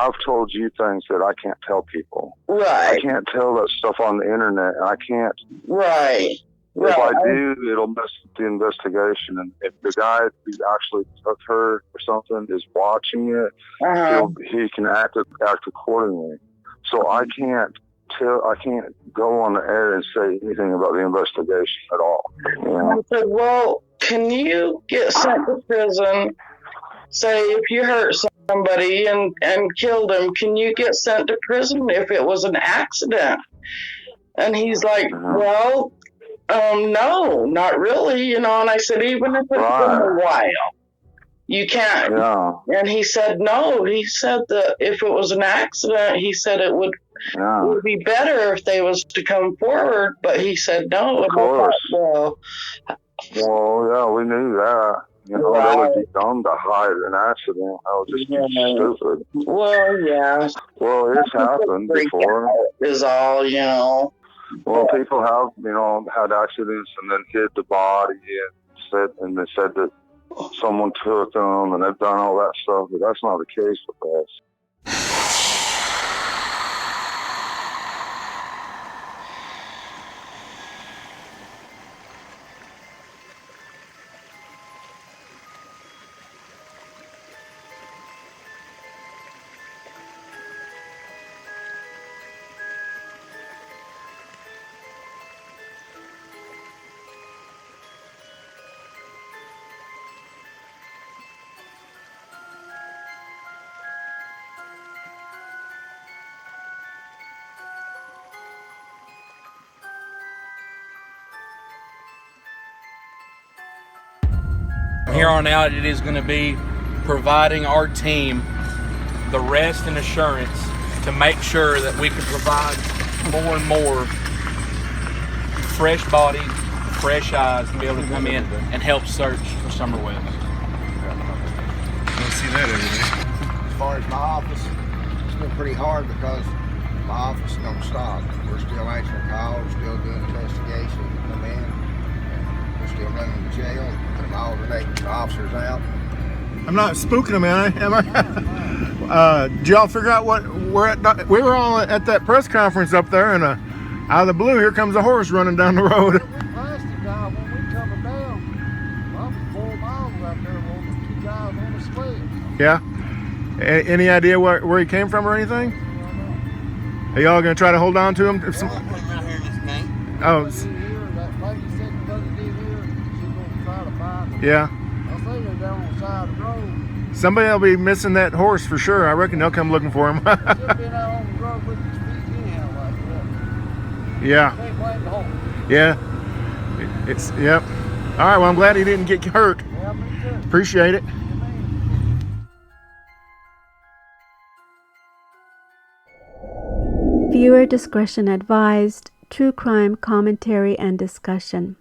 I've told you things that I can't tell people. Right. I can't tell that stuff on the internet. I can't. Right. If I do, it'll mess with the investigation. And if the guy who actually took her or something is watching it, he can act accordingly. So I can't go on the air and say anything about the investigation at all. I said, well, can you get sent to prison? Say if you hurt somebody and killed him, can you get sent to prison if it was an accident? And he's like, well, no, not really, And I said, even if it's been a while, you can't. Yeah. And he said, no. He said that if it was an accident, he said it would be better if they was to come forward. But he said no. Of course. Well, yeah, we knew that. That would be dumb to hide an accident. That would just be stupid. Well, yeah. Well, it's happened before. Is all, Well, people have, had accidents and then hid the body and they said that someone took them and they've done all that stuff, but that's not the case with us. From here on out, it is going to be providing our team the rest and assurance to make sure that we can provide more and more fresh bodies, fresh eyes to be able to come in and help search for summerwells. Don't see that every day. As far as my office, it's been pretty hard because my office don't stop. We're still answering calls, still doing investigations, come in, and we're still running the jail, putting alternating the officers out. I'm not spooking them, am I? Did y'all figure out what we were all at that press conference up there, and out of the blue, here comes a horse running down the road. Plastic guy, when we coming down, probably 4 miles out there, with 2 guys on the sled. Yeah. Any idea where he came from or anything? Are y'all gonna try to hold on to him? Right here in this game. Oh. That lady said the other day here, she's gonna try to find him. Yeah. I think they're down on the side of the road. Somebody will be missing that horse for sure. I reckon they'll come looking for him. Should have been out on the road with his feet anyhow like that. Yeah. Can't blame the horse. Yeah. It's yep. All right. Well, I'm glad he didn't get hurt. Yeah, me too. Appreciate it. Viewer discretion advised. True crime commentary and discussion.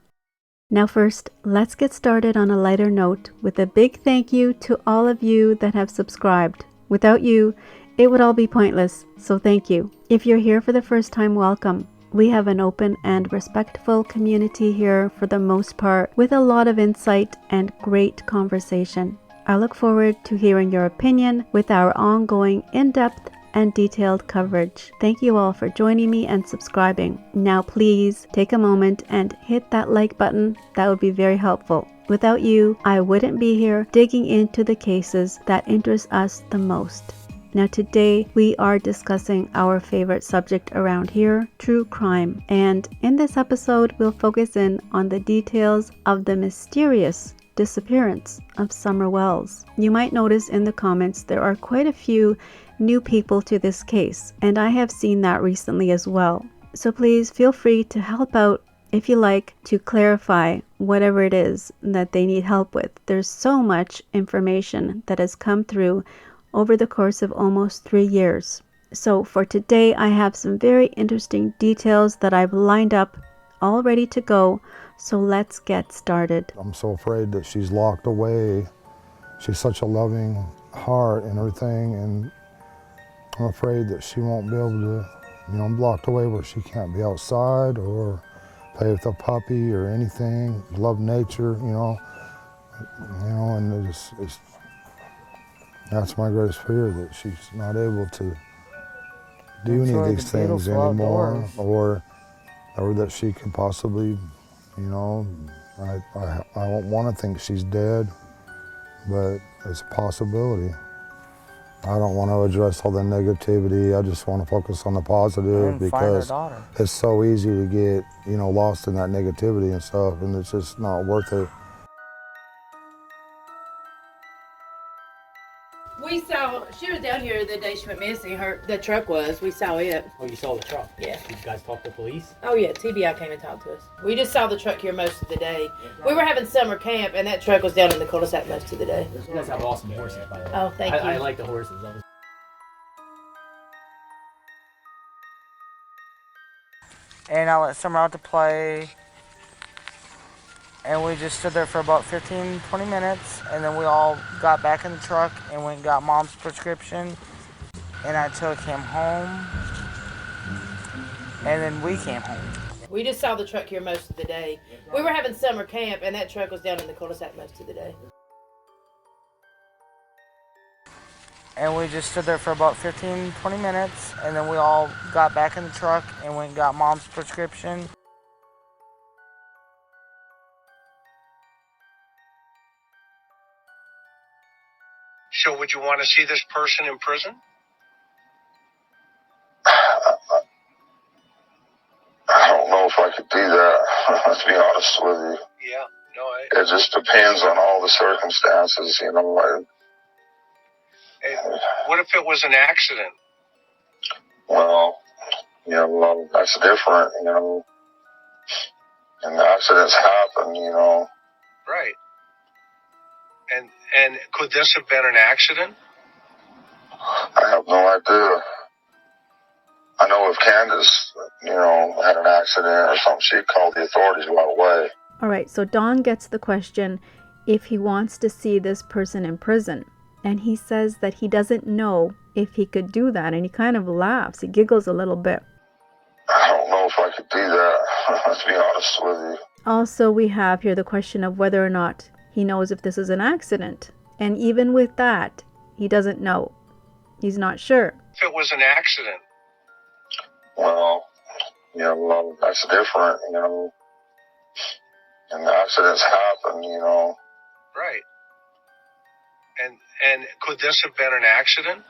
Now first, let's get started on a lighter note with a big thank you to all of you that have subscribed. Without you, it would all be pointless, so thank you. If you're here for the first time, welcome. We have an open and respectful community here for the most part, with a lot of insight and great conversation. I look forward to hearing your opinion with our ongoing in-depth and detailed coverage. Thank you all for joining me and subscribing. Now please take a moment and hit that like button. That would be very helpful. Without you, I wouldn't be here digging into the cases that interest us the most. Now today we are discussing our favorite subject around here, true crime. And in this episode, we'll focus in on the details of the mysterious disappearance of Summer Wells. You might notice in the comments there are quite a few new people to this case, and I have seen that recently as well. So please feel free to help out if you like, to clarify whatever it is that they need help with. There's so much information that has come through over the course of almost 3 years. So for today, I have some very interesting details that I've lined up all ready to go. So let's get started. I'm so afraid that she's locked away. She's such a loving heart and everything, and I'm afraid that she won't be able to, I'm locked away where she can't be outside or play with a puppy or anything, love nature, and That's my greatest fear, that she's not able to do any of Enjoy these the things beautiful anymore, outdoors. or that she could possibly, you know, I don't want to think she's dead, but it's a possibility. I don't want to address all the negativity. I just want to focus on the positive, And find her because daughter. it's so easy to get, you know, lost in that negativity and stuff, and it's just not worth it. We saw, she was down here the day she went missing. The truck was. We saw it. Oh, you saw the truck? Yeah. Did you guys talk to police? Oh, yeah. TBI came and talked to us. We just saw the truck here most of the day. We were having summer camp, and that truck was down in the cul-de-sac most of the day. You guys have awesome horses, by the way. Oh, thank you. I like the horses. And I let Summer out to play. And we just stood there for about 15, 20 minutes. And then we all got back in the truck and went and got Mom's prescription. And I took him home. And then we came home. We just saw the truck here most of the day. We were having summer camp, and that truck was down in the cul-de-sac most of the day. And we just stood there for about 15, 20 minutes. And then we all got back in the truck and went and got Mom's prescription. So would you want to see this person in prison? I don't know if I could do that, to be honest with you. Yeah, no, It just depends on all the circumstances, you know. What if it was an accident? Well, you know, that's different, you know. And accidents happen, you know. Right. And could this have been an accident? I have no idea. I know if Candus, you know, had an accident or something, she'd call the authorities right away. All right, so Don gets the question if he wants to see this person in prison. And he says that he doesn't know if he could do that. And he kind of laughs. He giggles a little bit. I don't know if I could do that, to be honest with you. Also, we have here the question of whether or not he knows if this is an accident. And even with that, he doesn't know. He's not sure. If it was an accident? Well, you know, that's different, you know. And accidents happen, you know. Right. And could this have been an accident?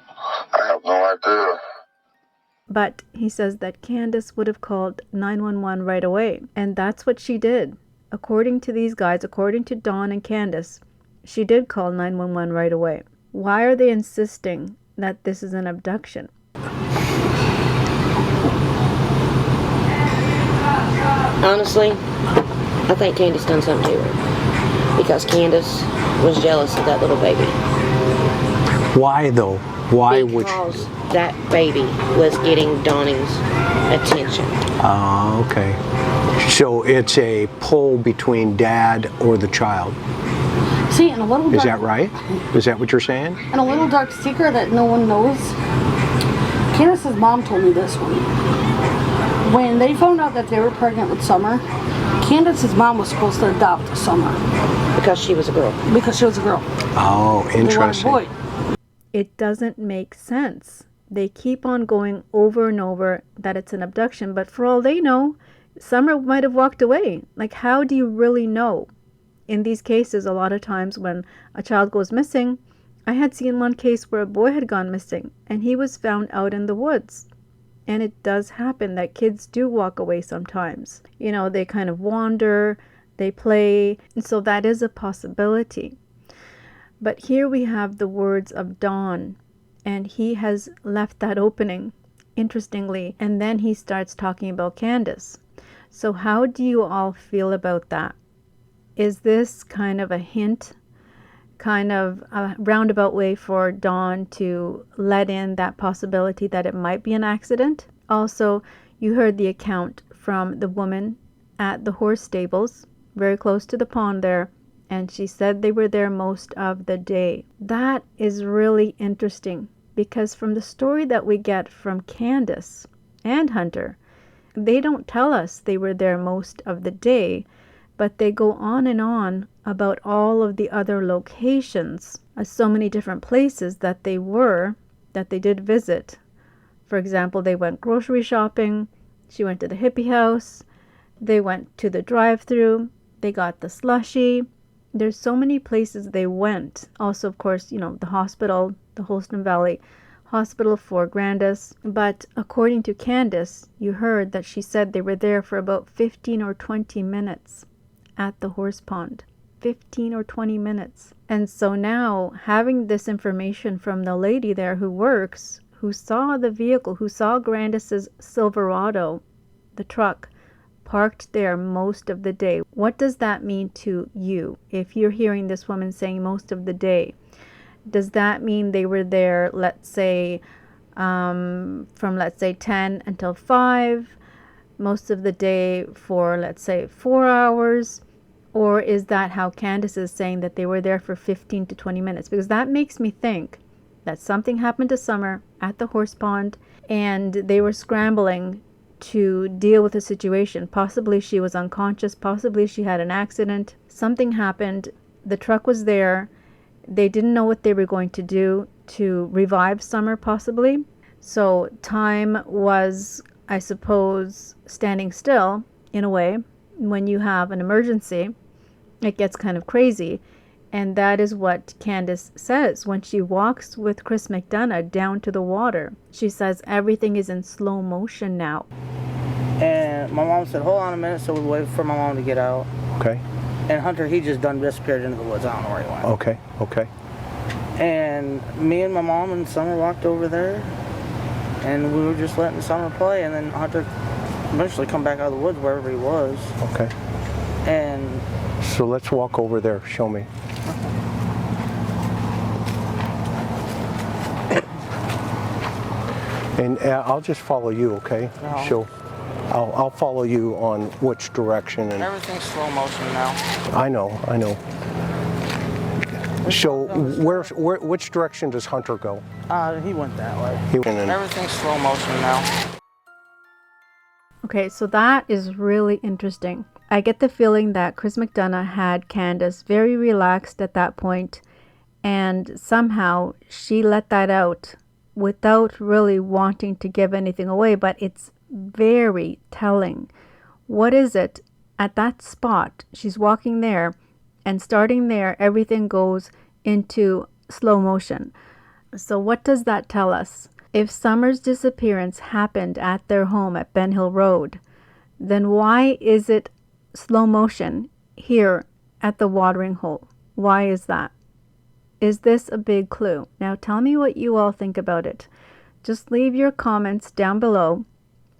I have no idea. But he says that Candus would have called 911 right away. And that's what she did. According to these guys, according to Dawn and Candus, she did call 911 right away. Why are they insisting that this is an abduction? Honestly, I think Candace done something to her. Because Candace was jealous of that little baby. Why though? Why would Because that baby was getting Donnie's attention. Oh, okay. So it's a pull between dad or the child. See, and a little dark, Is that right? Is that what you're saying? and a little dark secret that no one knows. Candace's mom told me this one. When they found out that they were pregnant with Summer, Candace's mom was supposed to adopt Summer. Because she was a girl. Because she was a girl. Oh, interesting. They wanted a boy. It doesn't make sense. They keep on going over and over that it's an abduction, but for all they know, Summer might have walked away. Like, how do you really know? In these cases, a lot of times when a child goes missing, I had seen one case where a boy had gone missing and he was found out in the woods. And it does happen that kids do walk away sometimes. You know, they kind of wander, they play, and so that is a possibility. But here we have the words of Dawn, and he has left that opening, interestingly, and then he starts talking about Candus. So how do you all feel about that? Is this kind of a hint, kind of a roundabout way for Dawn to let in that possibility that it might be an accident? Also, you heard the account from the woman at the horse stables, very close to the pond there, and she said they were there most of the day. That is really interesting because from the story that we get from Candus and Hunter, they don't tell us they were there most of the day, but they go on and on about all of the other locations so many different places that they did visit. For example, they went grocery shopping, she went to the hippie house, they went to the drive-thru, they got the slushie. There's so many places they went. Also, of course, the hospital, the Holston Valley Hospital for Candus. But according to Candus, you heard that she said they were there for about 15 or 20 minutes at the horse pond. 15 or 20 minutes. And so now, having this information from the lady there who works, who saw the vehicle, who saw Candus's Silverado, the truck, parked there most of the day. What does that mean to you? If you're hearing this woman saying most of the day, does that mean they were there, let's say, from 10 until 5, most of the day for, let's say, 4 hours? Or is that how Candus is saying that they were there for 15 to 20 minutes? Because that makes me think that something happened to Summer at the horse pond and they were scrambling to deal with the situation. Possibly she was unconscious, possibly she had an accident, something happened, the truck was there, they didn't know what they were going to do to revive Summer possibly. So time was, I suppose, standing still in a way. When you have an emergency, it gets kind of crazy. And that is what Candus says when she walks with Chris McDonough down to the water. She says everything is in slow motion now. And my mom said, hold on a minute, so we waited for my mom to get out. Okay. And Hunter, he just done disappeared into the woods. I don't know where he went. Okay, okay. And me and my mom and Summer walked over there, and we were just letting Summer play, and then Hunter eventually come back out of the woods wherever he was. Okay. And so let's walk over there. Show me. And I'll just follow you, okay? No. So I'll follow you on which direction. And everything's slow motion now. I know. So which direction does Hunter go? He went that way. Everything's slow motion now. Okay, so that is really interesting. I get the feeling that Chris McDonough had Candus very relaxed at that point, and somehow she let that out without really wanting to give anything away, but it's very telling. What is it at that spot? She's walking there, and starting there, everything goes into slow motion. So what does that tell us? If Summer's disappearance happened at their home at Ben Hill Road, then why is it slow motion here at the watering hole? Why is that? Is this a big clue? Now tell me what you all think about it. Just leave your comments down below.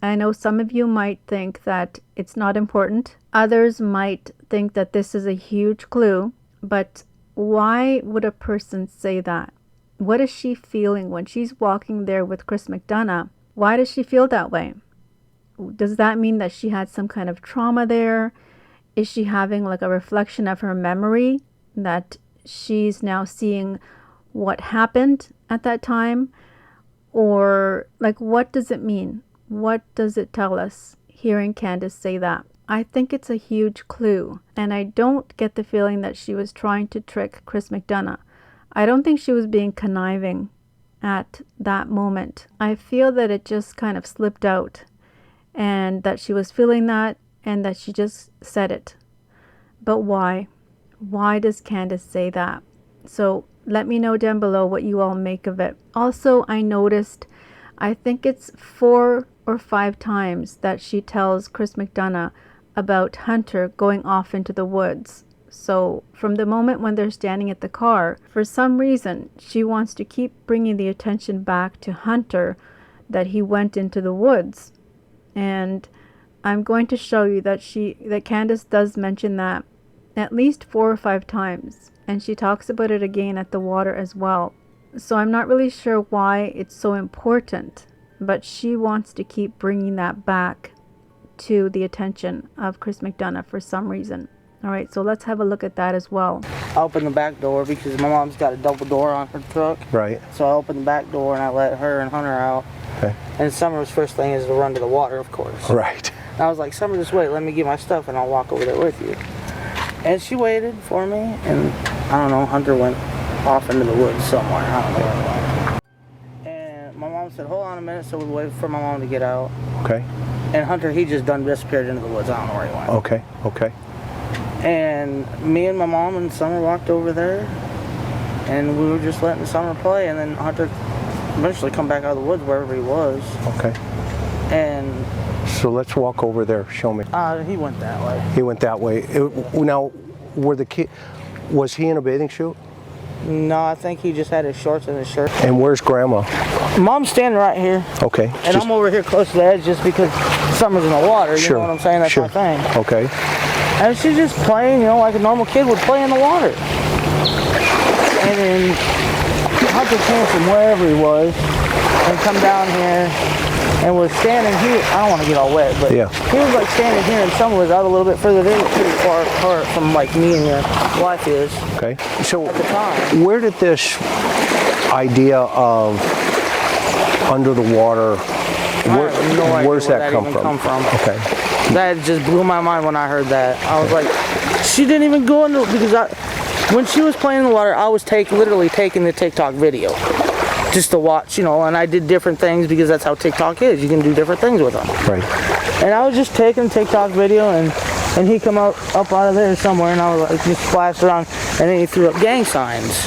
I know some of you might think that it's not important. Others might think that this is a huge clue. But why would a person say that? What is she feeling when she's walking there with Chris McDonough? Why does she feel that way? Does that mean that she had some kind of trauma there? Is she having like a reflection of her memory that she's now seeing what happened at that time? Or like, what does it mean? What does it tell us hearing Candus say that? I think it's a huge clue, and I don't get the feeling that she was trying to trick Chris McDonough. I don't think she was being conniving at that moment. I feel that it just kind of slipped out, and that she was feeling that, and that she just said it. But why? Why does Candus say that? So let me know down below what you all make of it. Also, I noticed, I think it's 4 or 5 times that she tells Chris McDonough about Hunter going off into the woods. So from the moment when they're standing at the car, for some reason, she wants to keep bringing the attention back to Hunter, that he went into the woods. And I'm going to show you that Candus does mention that at least 4 or 5 times. And she talks about it again at the water as well. So I'm not really sure why it's so important, but she wants to keep bringing that back to the attention of Chris McDonough for some reason. All right, so let's have a look at that as well. I opened the back door because my mom's got a double door on her truck. Right. So I opened the back door and I let her and Hunter out. Okay. And Summer's first thing is to run to the water, of course. Right. And I was like, Summer, just wait, let me get my stuff and I'll walk over there with you. And she waited for me, and I don't know, Hunter went off into the woods somewhere. I don't know where it went. And my mom said, hold on a minute, so we waited for my mom to get out. Okay. And Hunter, he just done disappeared into the woods. I don't know where he went. Okay. Okay. And me and my mom and Summer walked over there, and we were just letting Summer play, and then Hunter eventually come back out of the woods wherever he was. Okay. And so let's walk over there. Show me. He went that way. He went that way. Now, was he in a bathing suit? No, I think he just had his shorts and his shirt. And where's Grandma? Mom's standing right here. Okay. And I'm over here close to the edge just because Summer's in the water. You know what I'm saying? That's my thing. Okay. And she's just playing, you know, like a normal kid would play in the water. And then Hunter came from wherever he was and come down here and was standing here. I don't want to get all wet, but he was like standing here, and Summer was out a little bit further. They were pretty far apart from like me and your wife is. Okay. So at the time, where did this idea of under the water, where's that come from? Okay. That just blew my mind when I heard that. I was like, she didn't even go into, because when she was playing in the water, I was literally taking the TikTok video just to watch, you know, and I did different things because that's how TikTok is. You can do different things with them. Right. And I was just taking TikTok video, and he come up out of there somewhere, and I was like, just splashed around, and then he threw up gang signs.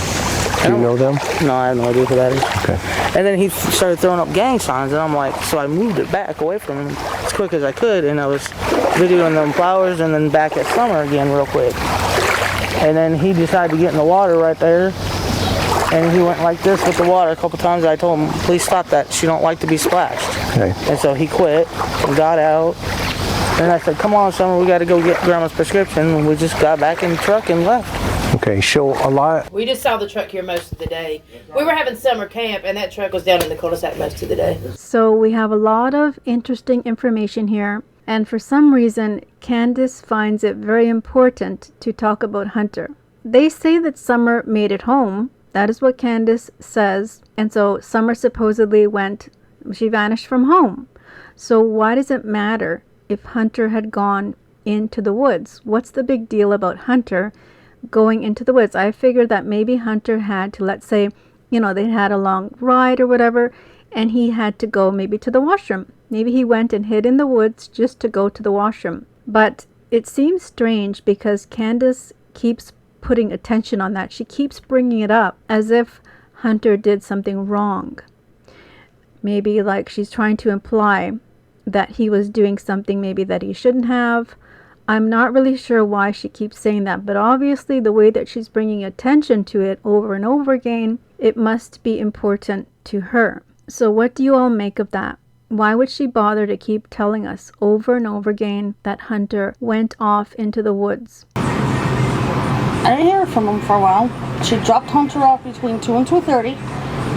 Do you know them? No, I have no idea who that is. Okay. And then he started throwing up gang signs, and I'm like, so I moved it back away from him as quick as I could, and I was videoing them flowers, and then back at Summer again real quick. And then he decided to get in the water right there, and he went like this with the water a couple times. I told him, please stop that. She don't like to be splashed. Okay. And so he quit and got out. And I said, come on, Summer, we got to go get Grandma's prescription. And we just got back in the truck and left. Okay, so a lot. We just saw the truck here most of the day. We were having summer camp, and that truck was down in the cul-de-sac most of the day. So we have a lot of interesting information here. And for some reason, Candus finds it very important to talk about Hunter. They say that Summer made it home. That is what Candus says. And so Summer supposedly she vanished from home. So why does it matter if Hunter had gone into the woods? What's the big deal about Hunter going into the woods? I figured that maybe Hunter had to, let's say, you know, they had a long ride or whatever, and he had to go maybe to the washroom. Maybe he went and hid in the woods just to go to the washroom. But it seems strange because Candus keeps putting attention on that. She keeps bringing it up as if Hunter did something wrong. Maybe like she's trying to imply that he was doing something maybe that he shouldn't have. I'm not really sure why she keeps saying that, but obviously the way that she's bringing attention to it over and over again, it must be important to her. So what do you all make of that? Why would she bother to keep telling us over and over again that Hunter went off into the woods? I didn't hear from him for a while. She dropped Hunter off between 2 and 2:30,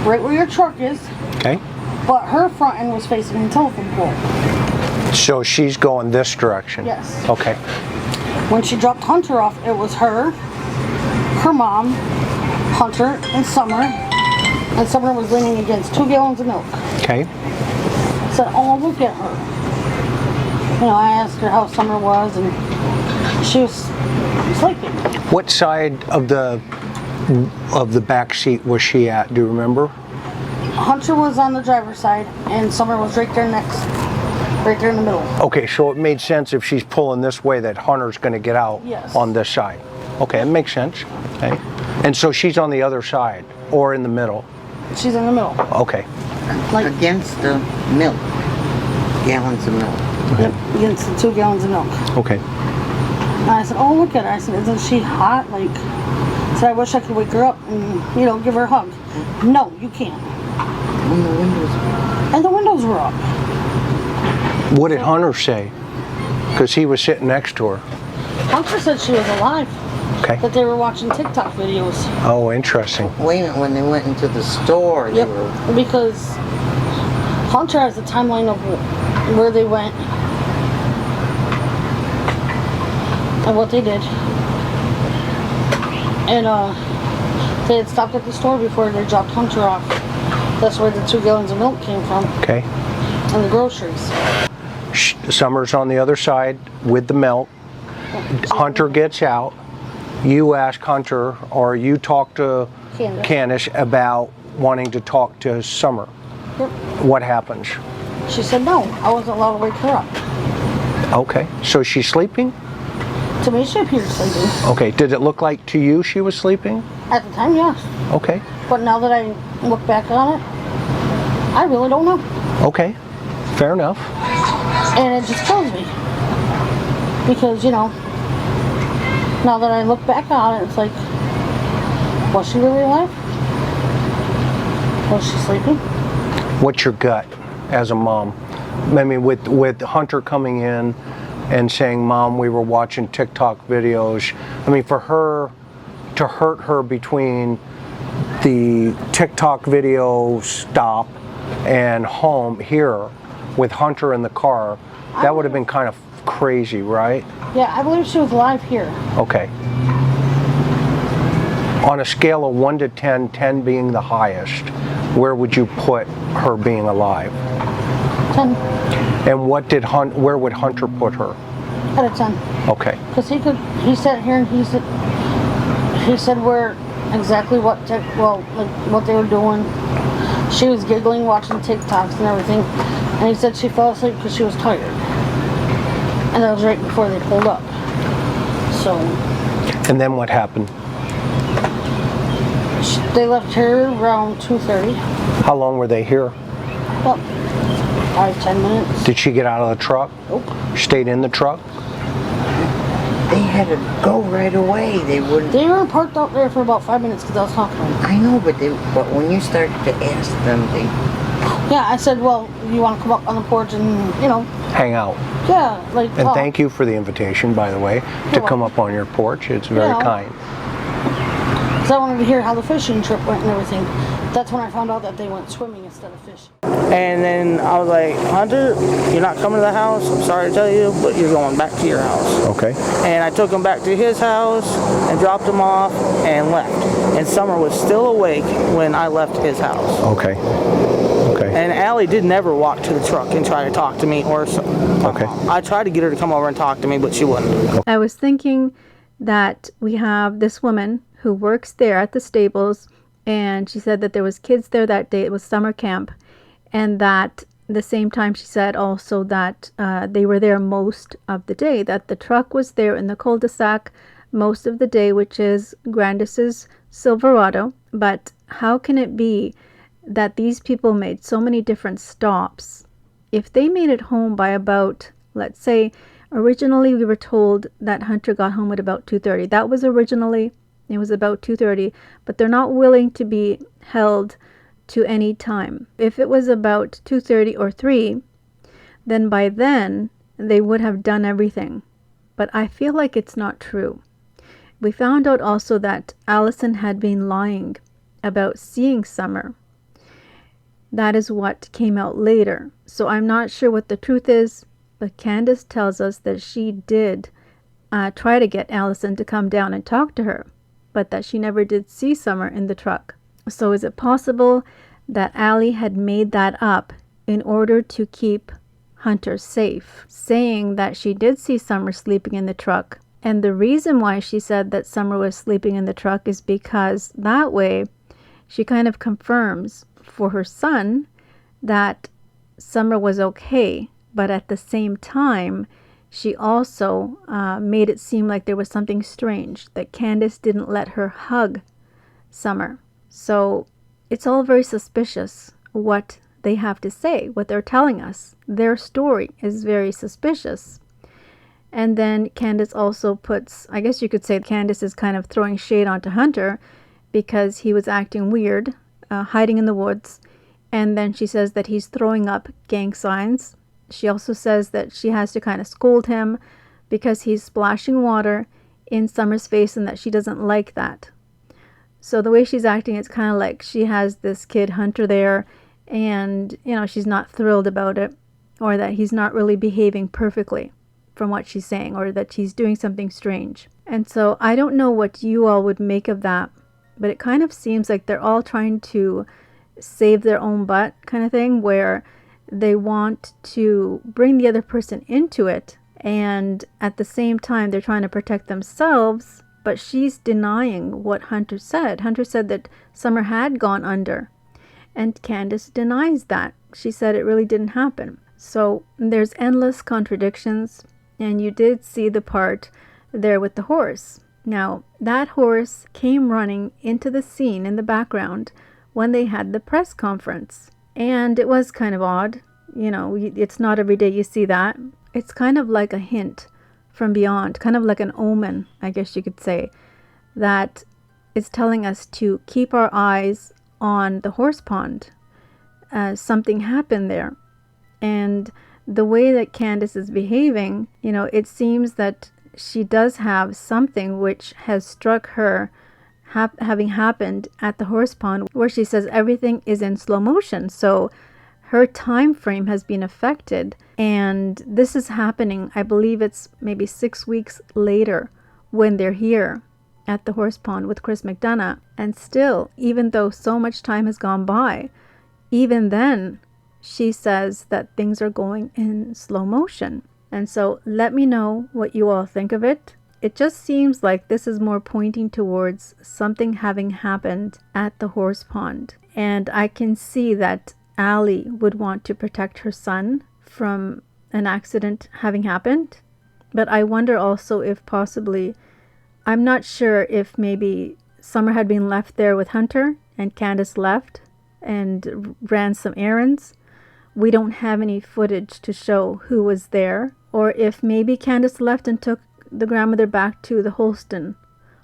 right where your truck is. Okay. But her front end was facing the telephone pole. So she's going this direction? Yes. Okay. When she dropped Hunter off, it was her mom, Hunter, and Summer. And Summer was leaning against 2 gallons of milk. Okay. I said, oh, look at her. You know, I asked her how Summer was, and she was sleeping. What side of the back seat was she at? Do you remember? Hunter was on the driver's side, and Summer was right there in the middle. Okay, so it made sense if she's pulling this way that Hunter's going to get out on this side. Okay, it makes sense. Okay. And so she's on the other side or in the middle? She's in the middle. Okay. Like against the milk, gallons of milk. Yep, against the 2 gallons of milk. Okay. And I said, oh, look at her. I said, isn't she hot? I said, I wish I could wake her up and, you know, give her a hug. No, you can't. And the windows were up. What did Hunter say? Because he was sitting next to her. Hunter said she was alive. Okay. That they were watching TikTok videos. Oh, interesting. Wait a minute, when they went into the store, yep, because Hunter has a timeline of where they went and what they did. And they had stopped at the store before they dropped Hunter off. That's where the 2 gallons of milk came from. Okay. And the groceries. Summer's on the other side with the milk. Hunter gets out. You ask Hunter, or you talk to Candace about wanting to talk to Summer. Yep. What happens? She said no. I wasn't allowed to wake her up. Okay, so she's sleeping? To me, she appeared sleeping. Okay, did it look like to you she was sleeping? At the time, yes. Okay. But now that I look back on it, I really don't know. Okay, fair enough. And it just kills me. Because, you know, now that I look back on it, it's like, was she really alive? Was she sleeping? What's your gut as a mom? I mean, with Hunter coming in and saying, Mom, we were watching TikTok videos. I mean, for her to hurt her between the TikTok video stop and home here with Hunter in the car, that would have been kind of crazy, right? Yeah, I believe she was alive here. Okay. On a scale of 1 to 10, 10 being the highest, where would you put her being alive? 10. And where would Hunter put her? At a 10. Okay. Because he sat here and he said where exactly what they were doing. She was giggling, watching TikToks and everything. And he said she fell asleep because she was tired. And that was right before they pulled up. So. And then what happened? They left her around 2:30. How long were they here? About 5-10 minutes. Did she get out of the truck? Nope. Stayed in the truck? They had to go right away. They wouldn't. They were parked out there for about 5 minutes because I was talking to them. I know, but when you started to ask them, they. Yeah, I said, well, you want to come up on the porch and, you know. Hang out. Yeah, like. And thank you for the invitation, by the way, to come up on your porch. It's very kind. Because I wanted to hear how the fishing trip went and everything. That's when I found out that they went swimming instead of fishing. And then I was like, Hunter, you're not coming to the house. I'm sorry to tell you, but you're going back to your house. Okay. And I took him back to his house and dropped him off and left. And Summer was still awake when I left his house. Okay. Okay. And Allie did never walk to the truck and try to talk to me or so. Okay. I tried to get her to come over and talk to me, but she wouldn't. I was thinking that we have this woman who works there at the stables, and she said that there was kids there that day. It was summer camp, and that the same time she said also that they were there most of the day, that the truck was there in the cul-de-sac most of the day, which is Grandis's Silverado. But how can it be that these people made so many different stops? If they made it home by about, let's say, originally we were told that Hunter got home at about 2:30. That was originally, it was about 2:30, but they're not willing to be held to any time. If it was about 2:30 or 3, then by then they would have done everything. But I feel like it's not true. We found out also that Allison had been lying about seeing Summer. That is what came out later. So I'm not sure what the truth is, but Candus tells us that she did try to get Allison to come down and talk to her, but that she never did see Summer in the truck. So is it possible that Allie had made that up in order to keep Hunter safe, saying that she did see Summer sleeping in the truck? And the reason why she said that Summer was sleeping in the truck is because that way she kind of confirms for her son that Summer was okay, but at the same time she also made it seem like there was something strange, that Candus didn't let her hug Summer. So it's all very suspicious what they have to say, what they're telling us. Their story is very suspicious. And then Candus also puts, I guess you could say Candus is kind of throwing shade onto Hunter because he was acting weird, hiding in the woods. And then she says that he's throwing up gang signs. She also says that she has to kind of scold him because he's splashing water in Summer's face and that she doesn't like that. So the way she's acting, it's kind of like she has this kid Hunter there and, you know, she's not thrilled about it, or that he's not really behaving perfectly from what she's saying, or that he's doing something strange. And so I don't know what you all would make of that, but it kind of seems like they're all trying to save their own butt kind of thing, where they want to bring the other person into it, and at the same time they're trying to protect themselves but she's denying what Hunter said. Hunter said that Summer had gone under, and Candus denies that. She said it really didn't happen. So there's endless contradictions, and you did see the part there with the horse. Now, that horse came running into the scene in the background when they had the press conference. And it was kind of odd. You know, it's not every day you see that. It's kind of like a hint from beyond, kind of like an omen, I guess you could say, that is telling us to keep our eyes on the horse pond. Something happened there. And the way that Candus is behaving, you know, it seems that she does have something which has struck her having happened at the horse pond, where she says everything is in slow motion. So her time frame has been affected, and this is happening, I believe it's maybe 6 weeks later when they're here at the horse pond with Chris McDonough. And still, even though so much time has gone by, even then she says that things are going in slow motion. And so let me know what you all think of it. It just seems like this is more pointing towards something having happened at the horse pond. And I can see that Allie would want to protect her son from an accident having happened. But I wonder also if possibly, I'm not sure if maybe Summer had been left there with Hunter and Candus left and ran some errands. We don't have any footage to show who was there. Or if maybe Candus left and took the grandmother back to the Holston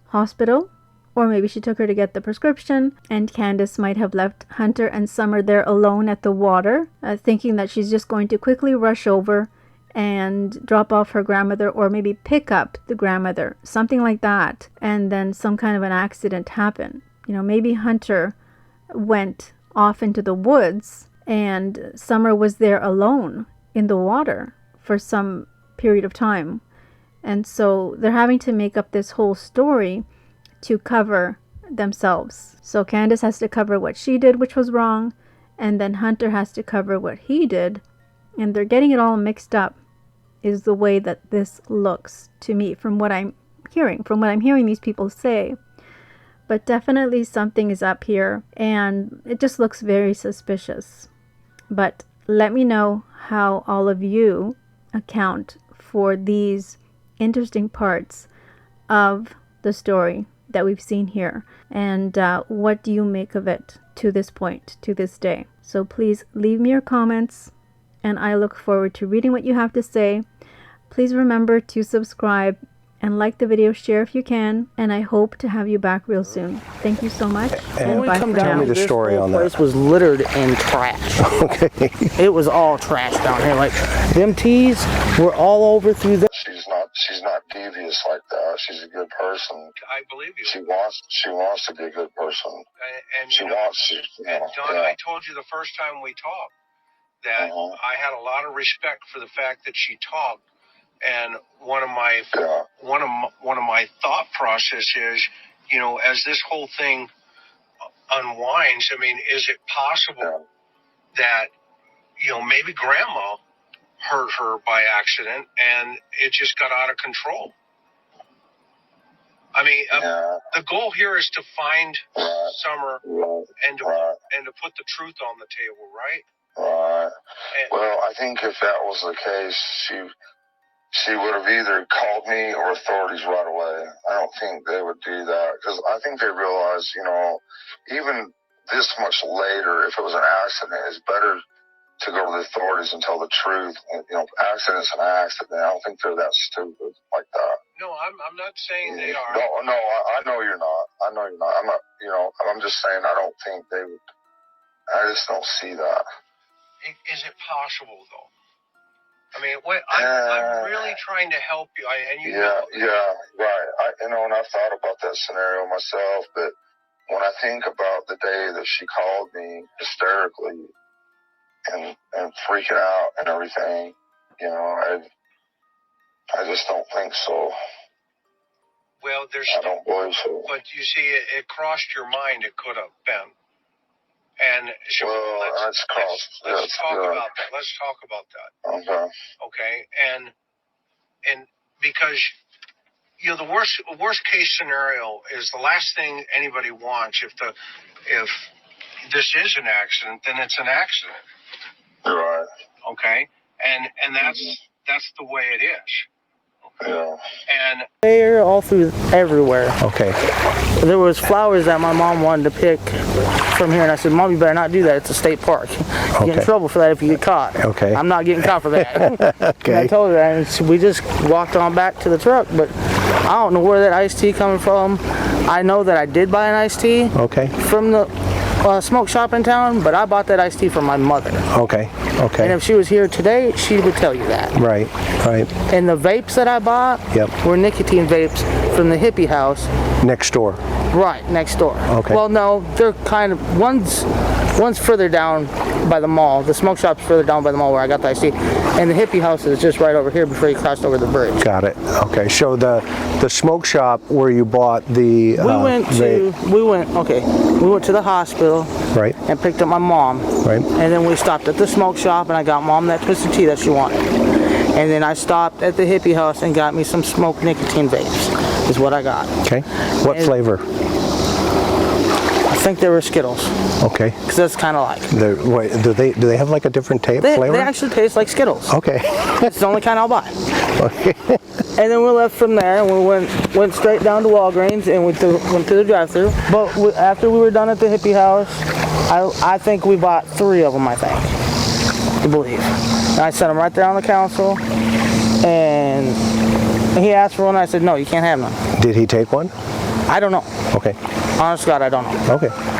hospital, or maybe she took her to get the prescription, and Candus might have left Hunter and Summer there alone at the water, thinking that she's just going to quickly rush over and drop off her grandmother, or maybe pick up the grandmother, something like that, and then some kind of an accident happened. You know, maybe Hunter went off into the woods and Summer was there alone in the water for some period of time. And so they're having to make up this whole story to cover themselves. So Candus has to cover what she did, which was wrong, and then Hunter has to cover what he did. And they're getting it all mixed up, is the way that this looks to me from what I'm hearing these people say. But definitely something is up here, and it just looks very suspicious. But let me know how all of you account for these interesting parts of the story that we've seen here, and what do you make of it to this point, to this day. So please leave me your comments, and I look forward to reading what you have to say. Please remember to subscribe and like the video, share if you can, and I hope to have you back real soon. Thank you so much, and bye for now. Tell me the story on that. This place was littered in trash. Okay. It was all trash down here. Like, them teas were all over through the... She's not devious like that. She's a good person. I believe you. She wants to be a good person. And she wants to. Don, I told you the first time we talked that I had a lot of respect for the fact that she talked. And one of my thought process is, you know, as this whole thing unwinds, I mean, is it possible that, you know, maybe Grandma hurt her by accident and it just got out of control? I mean, the goal here is to find Summer and to put the truth on the table, right? Right. Well, I think if that was the case, she would have either called me or authorities right away. I don't think they would do that because I think they realize, you know, even this much later, if it was an accident, it's better to go to the authorities and tell the truth. You know, accident's an accident. I don't think they're that stupid like that. No, I'm not saying they are. No, I know you're not. I know you're not. I'm not. You know, I'm just saying I don't think they would. I just don't see that. Is it possible though? I mean, I'm really trying to help you. Right. And I've thought about that scenario myself, but when I think about the day that she called me hysterically and freaking out and everything, you know, I just don't think so. Well, I don't believe so. But you see, it crossed your mind. It could have been. And let's talk about that. Let's talk about that. Okay. Okay. And because you know, the worst case scenario is the last thing anybody wants. If this is an accident, then it's an accident. Right. Okay, and that's the way it is. Yeah. And there, all through everywhere. Okay. There was flowers that my mom wanted to pick from here, and I said, Mom, you better not do that. It's a state park. You get in trouble for that if you get caught. Okay. I'm not getting caught for that. Okay. And I told her that, and we just walked on back to the truck, but I don't know where that iced tea coming from. I know that I did buy an iced tea. Okay. From the smoke shop in town, but I bought that iced tea for my mother. Okay. Okay. And if she was here today, she would tell you that. Right. Right. And the vapes that I bought were nicotine vapes from the hippie house. Next door. Right, next door. Okay. Well, no, they're kind of, one's further down by the mall. The smoke shop's further down by the mall where I got the iced tea. And the hippie house is just right over here before you crossed over the bridge. Got it. Okay. So the smoke shop where you bought the we went to the hospital. Right. And picked up my mom. Right. And then we stopped at the smoke shop and I got Mom that twisted tea that she wanted. And then I stopped at the hippie house and got me some smoked nicotine vapes, is what I got. Okay. What flavor? I think they were Skittles. Okay. Because that's kind of like. Wait, do they have like a different flavor? They actually taste like Skittles. Okay. It's the only kind I'll buy. Okay. And then we left from there and we went straight down to Walgreens and went to the drive-thru. But after we were done at the hippie house, I think we bought 3 of them, I think, I believe. And I set them right there on the council, and he asked for one, and I said, no, you can't have none. Did he take one? I don't know. Okay. Honest to God, I don't know. Okay.